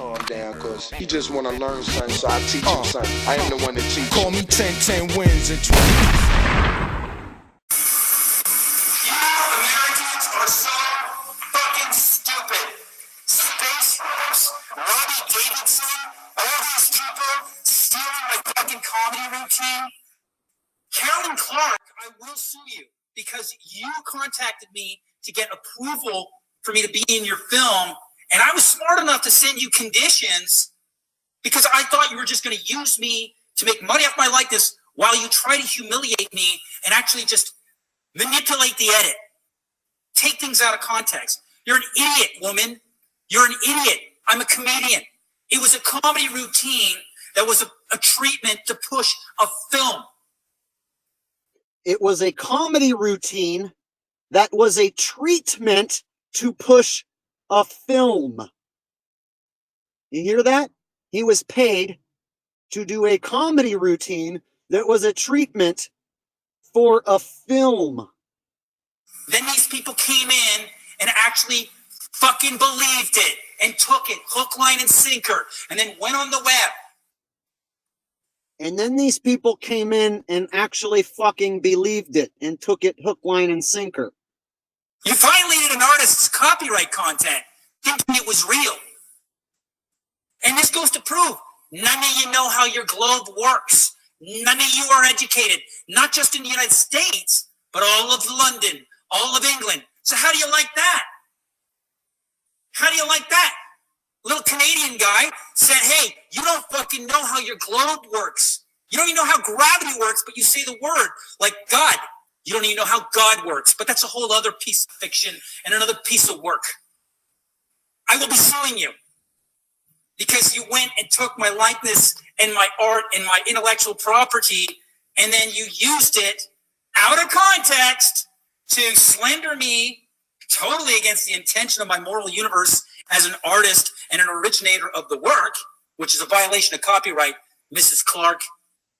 calm down, cause he just wanna learn something, so I teach him something. I am the one that teach. Call me 10 wins and 20. Americans are so fucking stupid. Space Force, Robbie Davidson, all these people stealing my fucking comedy routine. Carolyn Clark, I will sue you because you contacted me to get approval for me to be in your film, and I was smart enough to send you conditions because I thought you were just going to use me to make money off my likeness while you try to humiliate me and actually just manipulate the edit. Take things out of context. You're an idiot, woman. You're an idiot. I'm a comedian. It was a comedy routine that was a treatment to push a film. It was a comedy routine that was a treatment to push a film. You hear that? He was paid to do a comedy routine that was a treatment for a film. Then these people came in and actually fucking believed it and took it hook, line, and sinker, and then went on the web. And then these people came in and actually fucking believed it and took it hook, line, and sinker. You violated an artist's copyright content, thinking it was real. And this goes to prove none of you know how your globe works. None of you are educated, not just in the United States, but all of London, all of England. So how do you like that? How do you like that? Little Canadian guy said, hey, you don't fucking know how your globe works. You don't even know how gravity works, but you say the word like God. You don't even know how God works, but that's a whole other piece of fiction and another piece of work. I will be suing you because you went and took my likeness and my art and my intellectual property, and then you used it out of context to slander me totally against the intention of my moral universe as an artist and an originator of the work, which is a violation of copyright, Mrs. Clark.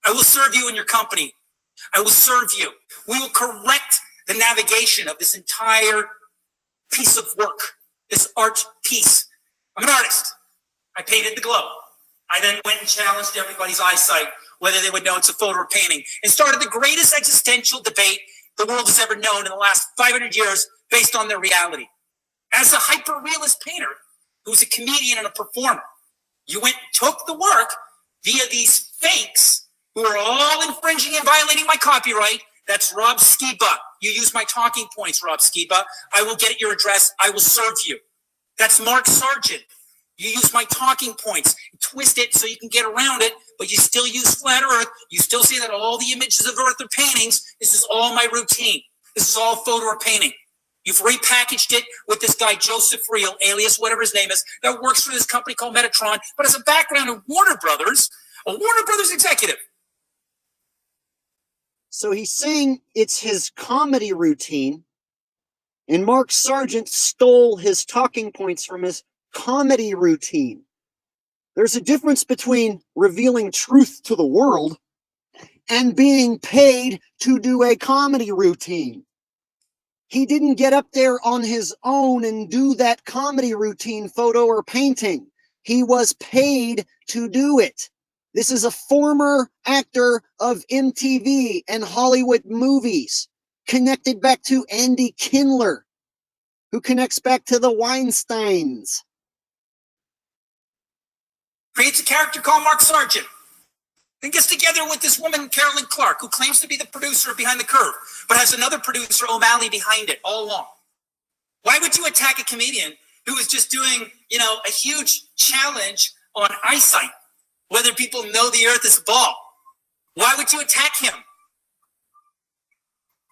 I will serve you and your company. I will serve you. We will correct the navigation of this entire piece of work, this art piece. I'm an artist. I painted the globe. I then went and challenged everybody's eyesight, whether they would know it's a photo or painting, and started the greatest existential debate the world has ever known in the last 500 years based on their reality. As a hyper-realist painter who's a comedian and a performer, you went and took the work via these fakes who are all infringing and violating my copyright. That's Rob Skiba. You use my talking points, Rob Skiba. I will get at your address. I will serve you. That's Mark Sargent. You use my talking points, twist it so you can get around it, but you still use flat earth. You still say that all the images of earth are paintings. This is all my routine. This is all photo or painting. You've repackaged it with this guy, Joseph Reel, alias whatever his name is, that works for this company called Metatron, but has a background in Warner Brothers, a Warner Brothers executive. So he's saying it's his comedy routine, and Mark Sargent stole his talking points from his comedy routine. There's a difference between revealing truth to the world and being paid to do a comedy routine. He didn't get up there on his own and do that comedy routine, photo or painting. He was paid to do it. This is a former actor of MTV and Hollywood movies, connected back to Andy Kindler, who connects back to the Weinsteins. Creates a character called Mark Sargent. Then gets together with this woman, Carolyn Clark, who claims to be the producer behind The Curve, but has another producer, O'Malley, behind it all along. Why would you attack a comedian who is just doing, a huge challenge on eyesight, whether people know the earth is a ball? Why would you attack him?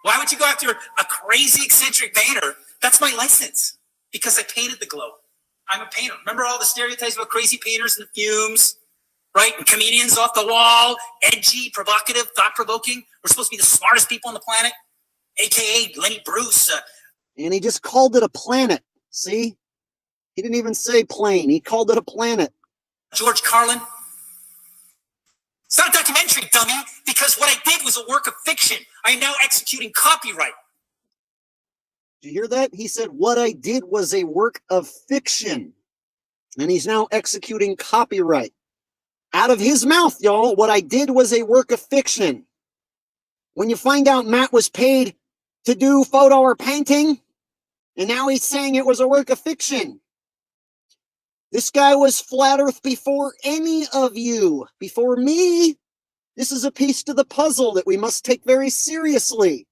Why would you go after a crazy eccentric painter? That's my license, because I painted the globe. I'm a painter. Remember all the stereotypes about crazy painters and the fumes, right? And comedians off the wall, edgy, provocative, thought-provoking. We're supposed to be the smartest people on the planet, a.k.a. Lenny Bruce. And he just called it a planet, see? He didn't even say plane. He called it a planet. George Carlin. It's not a documentary, dummy, because what I did was a work of fiction. I am now executing copyright. Did you hear that? He said, what I did was a work of fiction. And he's now executing copyright. Out of his mouth, y'all, what I did was a work of fiction. When you find out Matt was paid to do photo or painting, and now he's saying it was a work of fiction. This guy was flat earth before any of you, before me. This is a piece to the puzzle that we must take very seriously.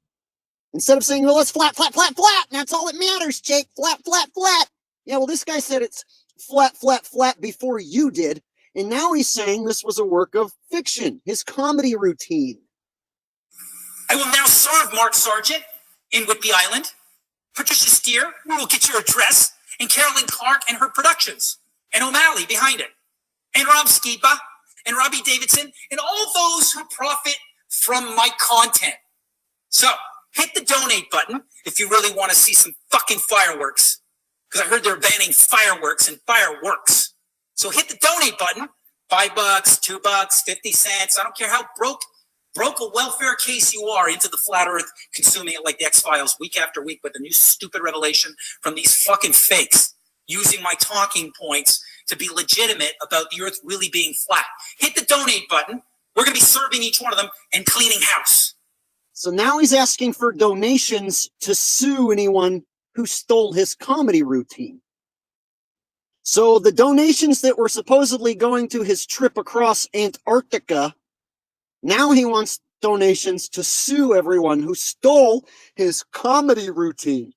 Instead of saying, well, it's flat, flat, flat, flat, and that's all that matters, Jake, flat, flat, flat. Yeah, well, this guy said it's flat, flat, flat before you did, and now he's saying this was a work of fiction, his comedy routine. I will now serve Mark Sargent in Whidbey Island, Patricia Steer, who will get your address, and Carolyn Clark and her productions, and O'Malley behind it, and Rob Skiba, and Robbie Davidson, and all those who profit from my content. So, hit the donate button if you really want to see some fucking fireworks. Because I heard they're banning fireworks and fireworks. So hit the donate button. $5, $2, 50 cents. I don't care how broke a welfare case you are into the flat earth, consuming it like the X-Files week after week with a new stupid revelation from these fucking fakes, using my talking points to be legitimate about the earth really being flat. Hit the donate button. We're going to be serving each one of them and cleaning house. So now he's asking for donations to sue anyone who stole his comedy routine. So the donations that were supposedly going to his trip across Antarctica, now he wants donations to sue everyone who stole his comedy routine.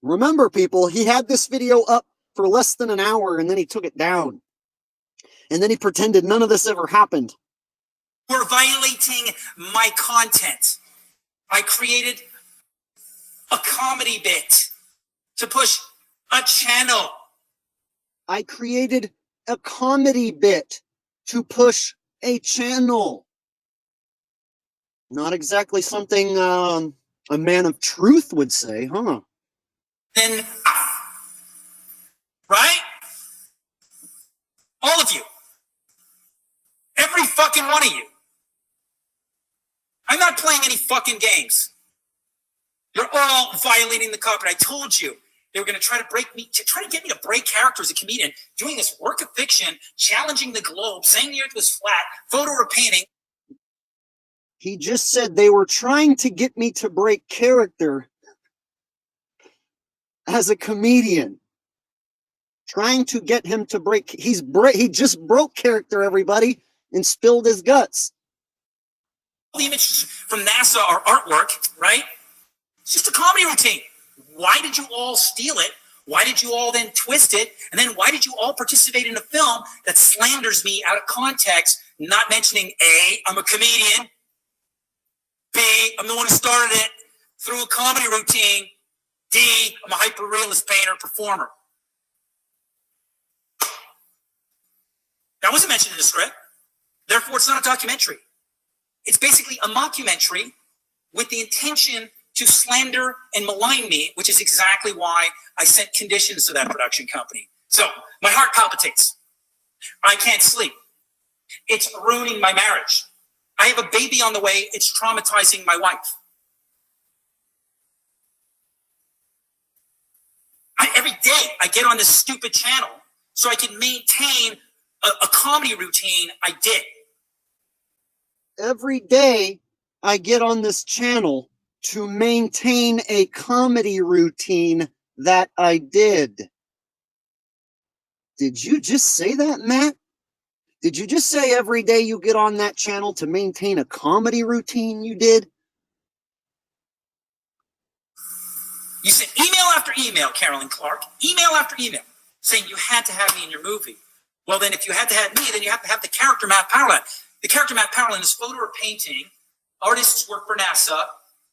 Remember, people, he had this video up for less than an hour and then he took it down. And then he pretended none of this ever happened. We're violating my content. I created a comedy bit to push a channel. I created a comedy bit to push a channel. Not exactly something a man of truth would say, huh? Then, right? All of you. Every fucking one of you. I'm not playing any fucking games. You're all violating the copyright. I told you they were going to try to get me to break character as a comedian, doing this work of fiction, challenging the globe, saying the earth was flat, photo or painting. He just said they were trying to get me to break character as a comedian. Trying to get him to break. He just broke character, everybody, and spilled his guts. The images from NASA are artwork, right? It's just a comedy routine. Why did you all steal it? Why did you all then twist it? And then why did you all participate in a film that slanders me out of context, not mentioning A, I'm a comedian, B, I'm the one who started it through a comedy routine, D, I'm a hyper-realist painter, performer. That wasn't mentioned in the script. Therefore, it's not a documentary. It's basically a mockumentary with the intention to slander and malign me, which is exactly why I sent conditions to that production company. So my heart palpitates. I can't sleep. It's ruining my marriage. I have a baby on the way. It's traumatizing my wife. Every day I get on this stupid channel so I can maintain a comedy routine I did. Every day I get on this channel to maintain a comedy routine that I did. Did you just say that, Matt? Did you just say every day you get on that channel to maintain a comedy routine you did? You sent email after email, Carolyn Clark, email after email, saying you had to have me in your movie. Well, then if you had to have me, then you have to have the character Matt Powerland. The character Matt Powerland is photo or painting. Artists work for NASA.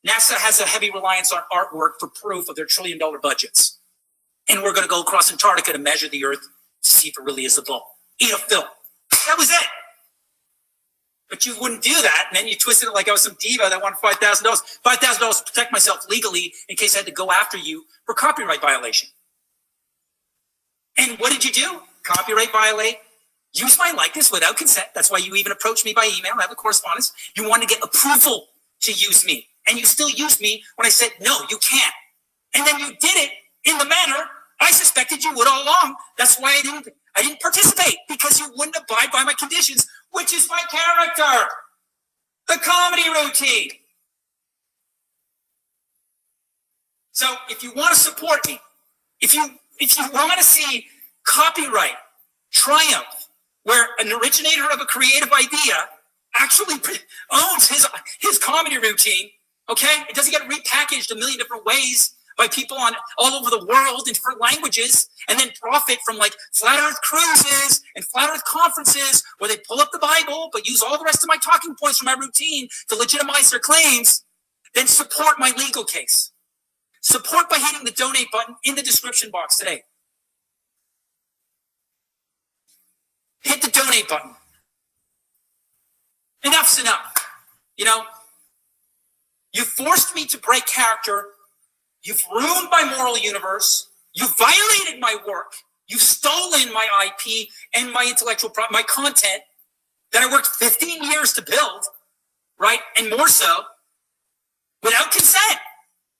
NASA has a heavy reliance on artwork for proof of their trillion-dollar budgets. And we're going to go across Antarctica to measure the Earth to see if it really is a ball. Eat a film. That was it. But you wouldn't do that, and then you twisted it like I was some diva that wanted $5,000. $5,000 to protect myself legally in case I had to go after you for copyright violation. And what did you do? Copyright violate? Use my likeness without consent. That's why you even approached me by email. I have a correspondence. You wanted to get approval to use me. And you still used me when I said, no, you can't. And then you did it in the manner I suspected you would all along. That's why I didn't participate because you wouldn't abide by my conditions, which is my character. The comedy routine. So if you want to support me, if you want to see copyright triumph, where an originator of a creative idea actually owns his comedy routine, okay? It doesn't get repackaged a million different ways by people on all over the world in different languages, and then profit from like flat earth cruises and flat earth conferences where they pull up the Bible but use all the rest of my talking points from my routine to legitimize their claims. Then support my legal case. Support by hitting the donate button in the description box today. Hit the donate button. Enough's enough. You know, you forced me to break character. You've ruined my moral universe. You've violated my work. You've stolen my IP and my intellectual property, my content that I worked 15 years to build, right? And more so, without consent,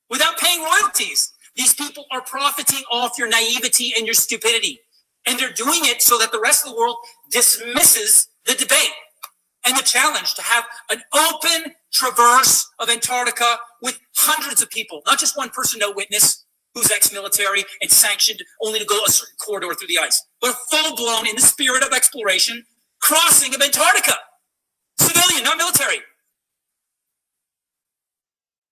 without paying royalties. These people are profiting off your naivety and your stupidity. And they're doing it so that the rest of the world dismisses the debate and the challenge to have an open traverse of Antarctica with hundreds of people, not just one person, no witness, who's ex-military and sanctioned only to go a certain corridor through the ice, but a full-blown, in the spirit of exploration, crossing of Antarctica. Civilian, not military.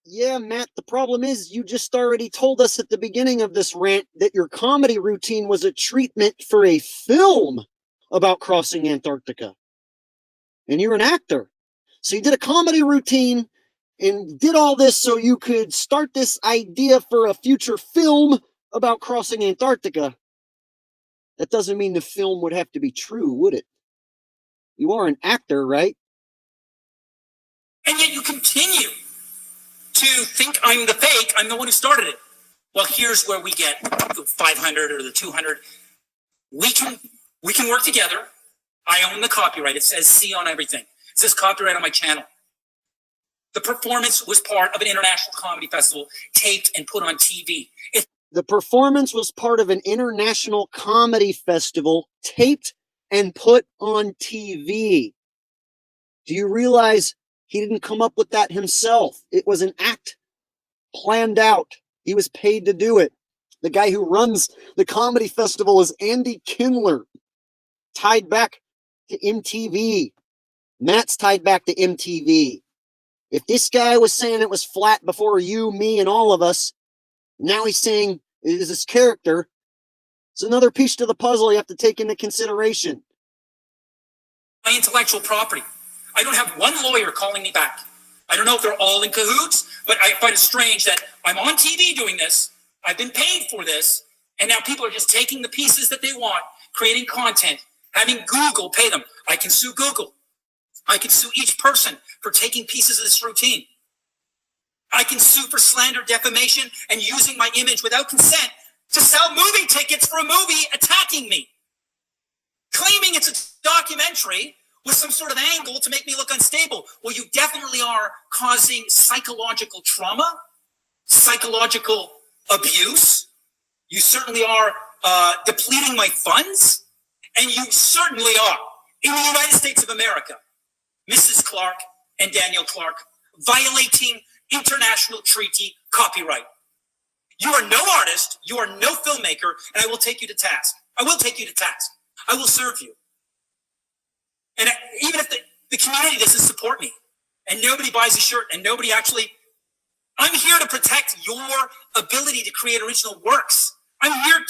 Yeah, Matt, the problem is you just already told us at the beginning of this rant that your comedy routine was a treatment for a film about crossing Antarctica. And you're an actor. So you did a comedy routine and did all this so you could start this idea for a future film about crossing Antarctica. That doesn't mean the film would have to be true, would it? You are an actor, right? And yet you continue to think I'm the fake. I'm the one who started it. Well, here's where we get the 500 or the 200. We can work together. I own the copyright. It says C on everything. It says copyright on my channel. The performance was part of an international comedy festival, taped and put on TV. The performance was part of an international comedy festival, taped and put on TV. Do you realize he didn't come up with that himself? It was an act planned out. He was paid to do it. The guy who runs the comedy festival is Andy Kindler, tied back to MTV. Matt's tied back to MTV. If this guy was saying it was flat before you, me, and all of us, now he's saying it is his character. It's another piece to the puzzle you have to take into consideration. My intellectual property. I don't have one lawyer calling me back. I don't know if they're all in cahoots, but I find it strange that I'm on TV doing this. I've been paid for this. And now people are just taking the pieces that they want, creating content, having Google pay them. I can sue Google. I can sue each person for taking pieces of this routine. I can sue for slander, defamation, and using my image without consent to sell movie tickets for a movie attacking me. Claiming it's a documentary with some sort of angle to make me look unstable. Well, you definitely are causing psychological trauma, psychological abuse. You certainly are depleting my funds. And you certainly are, in the United States of America, Mrs. Clark and Daniel Clark, violating international treaty copyright. You are no artist, you are no filmmaker, and I will take you to task. I will take you to task. I will serve you. And even if the community doesn't support me, and nobody buys a shirt, and nobody actually, I'm here to protect your ability to create original works. I'm here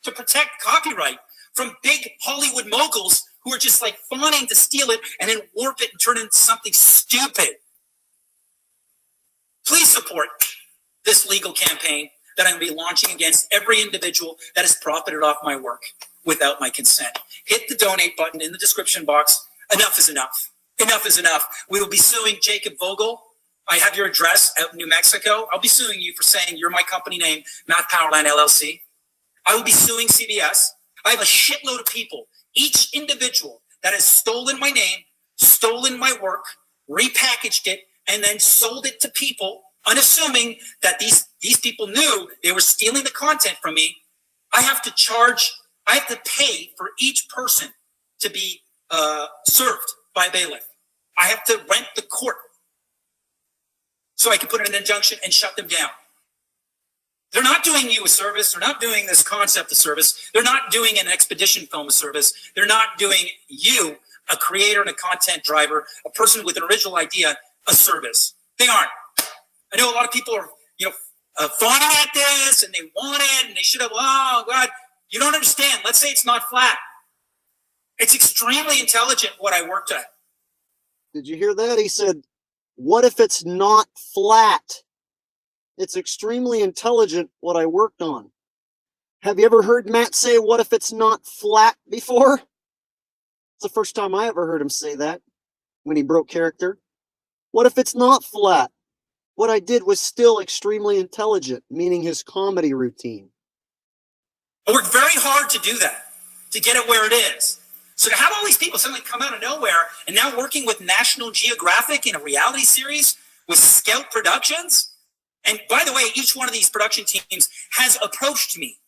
to protect copyright from big Hollywood moguls who are just like fawning to steal it and then warp it and turn it into something stupid. Please support this legal campaign that I'm going to be launching against every individual that has profited off my work without my consent. Hit the donate button in the description box. Enough is enough. Enough is enough. We will be suing Jacob Vogel. I have your address out in New Mexico. I'll be suing you for saying you're my company name, not Powerland LLC. I will be suing CBS. I have a shitload of people, each individual that has stolen my name, stolen my work, repackaged it, and then sold it to people, unassuming that these people knew they were stealing the content from me. I have I have to pay for each person to be served by a bailiff. I have to rent the court so I can put in an injunction and shut them down. They're not doing you a service. They're not doing this concept a service. They're not doing an expedition film a service. They're not doing you, a creator and a content driver, a person with an original idea, a service. They aren't. I know a lot of people are, fawning at this and they want it and they should have, oh God, you don't understand. Let's say it's not flat. It's extremely intelligent what I worked at. Did you hear that? He said, what if it's not flat? It's extremely intelligent what I worked on. Have you ever heard Matt say, what if it's not flat before? It's the first time I ever heard him say that when he broke character. What if it's not flat? What I did was still extremely intelligent, meaning his comedy routine. I worked very hard to do that, to get it where it is. So to have all these people suddenly come out of nowhere and now working with National Geographic in a reality series with Scout Productions. And by the way, each one of these production teams has approached me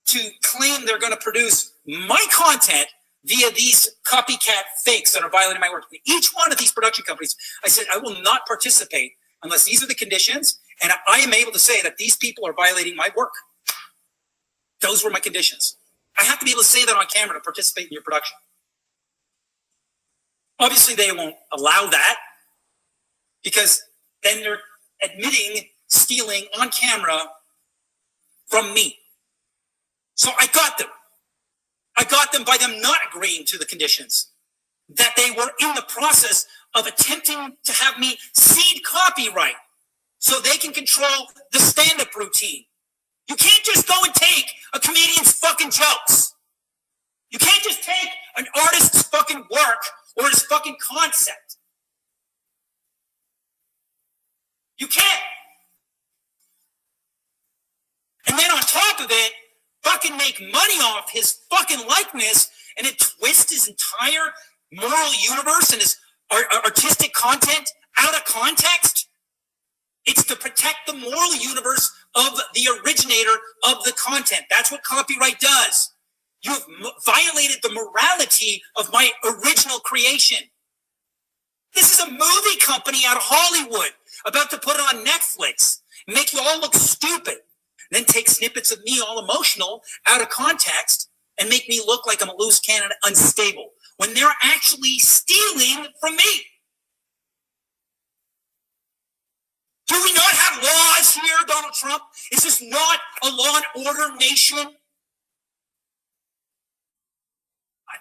to claim they're going to produce my content via these copycat fakes that are violating my work. Each one of these production companies, I said, I will not participate unless these are the conditions, and I am able to say that these people are violating my work. Those were my conditions. I have to be able to say that on camera to participate in your production. Obviously, they won't allow that because then they're admitting stealing on camera from me. So I got them. I got them by them not agreeing to the conditions, that they were in the process of attempting to have me cede copyright so they can control the stand-up routine. You can't just go and take a comedian's fucking jokes. You can't just take an artist's fucking work or his fucking concept. You can't. And then on top of it, fucking make money off his fucking likeness and then twist his entire moral universe and his artistic content out of context. It's to protect the moral universe of the originator of the content. That's what copyright does. You have violated the morality of my original creation. This is a movie company out of Hollywood about to put it on Netflix and make you all look stupid. Then take snippets of me all emotional out of context and make me look like I'm a loose cannon, unstable, when they're actually stealing from me. Do we not have laws here, Donald Trump? Is this not a law and order nation?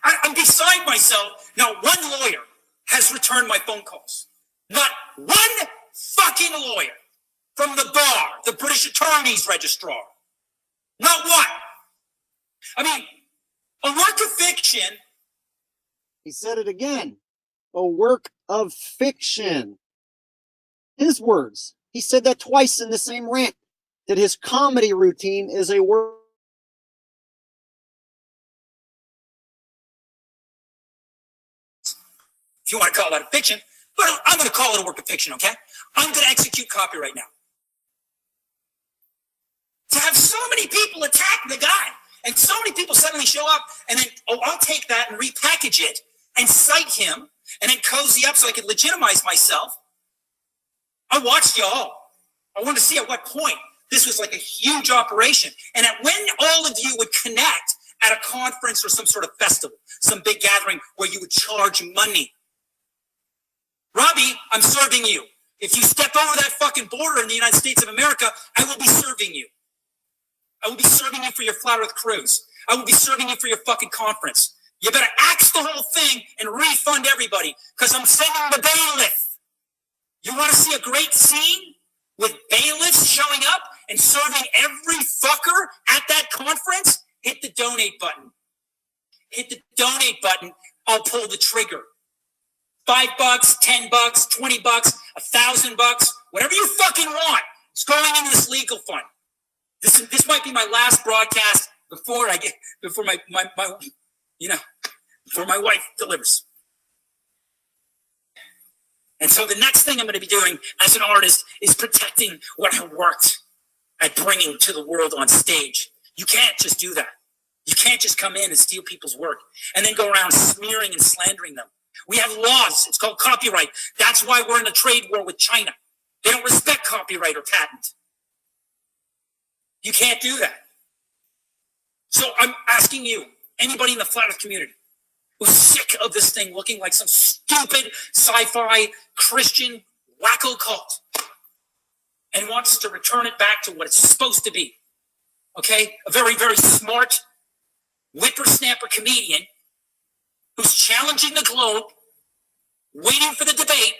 I'm beside myself. Not one lawyer has returned my phone calls. Not one fucking lawyer from the bar, the British Attorney's Registrar. Not one. I mean, a work of fiction. He said it again. A work of fiction. His words. He said that twice in the same rant, that his comedy routine is a work. If you want to call that a fiction, but I'm going to call it a work of fiction, okay? I'm going to execute copyright now. To have so many people attack the guy and so many people suddenly show up and then, I'll take that and repackage it and cite him and then cozy up so I can legitimize myself. I watched y'all. I wanted to see at what point this was like a huge operation. And at when all of you would connect at a conference or some sort of festival, some big gathering where you would charge money. Robbie, I'm serving you. If you step over that fucking border in the United States of America, I will be serving you. I will be serving you for your Flat Earth cruise. I will be serving you for your fucking conference. You better axe the whole thing and refund everybody because I'm sending the bailiff. You want to see a great scene with bailiffs showing up and serving every fucker at that conference? Hit the donate button. Hit the donate button. I'll pull the trigger. $5, $10, $20, $1,000, whatever you fucking want. It's going into this legal fund. This might be my last broadcast before my wife delivers. And so the next thing I'm going to be doing as an artist is protecting what I worked at bringing to the world on stage. You can't just do that. You can't just come in and steal people's work and then go around smearing and slandering them. We have laws. It's called copyright. That's why we're in a trade war with China. They don't respect copyright or patent. You can't do that. So I'm asking you, anybody in the flat earth community who's sick of this thing looking like some stupid sci-fi Christian wacko cult and wants to return it back to what it's supposed to be, okay? A very, very smart whippersnapper comedian who's challenging the globe, waiting for the debate,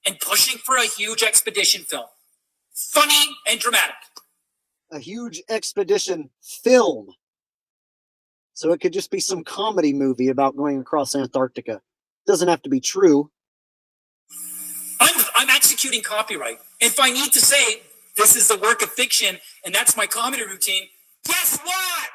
and pushing for a huge expedition film. Funny and dramatic. A huge expedition film. So it could just be some comedy movie about going across Antarctica. Doesn't have to be true. I'm executing copyright. If I need to say this is the work of fiction and that's my comedy routine, guess what?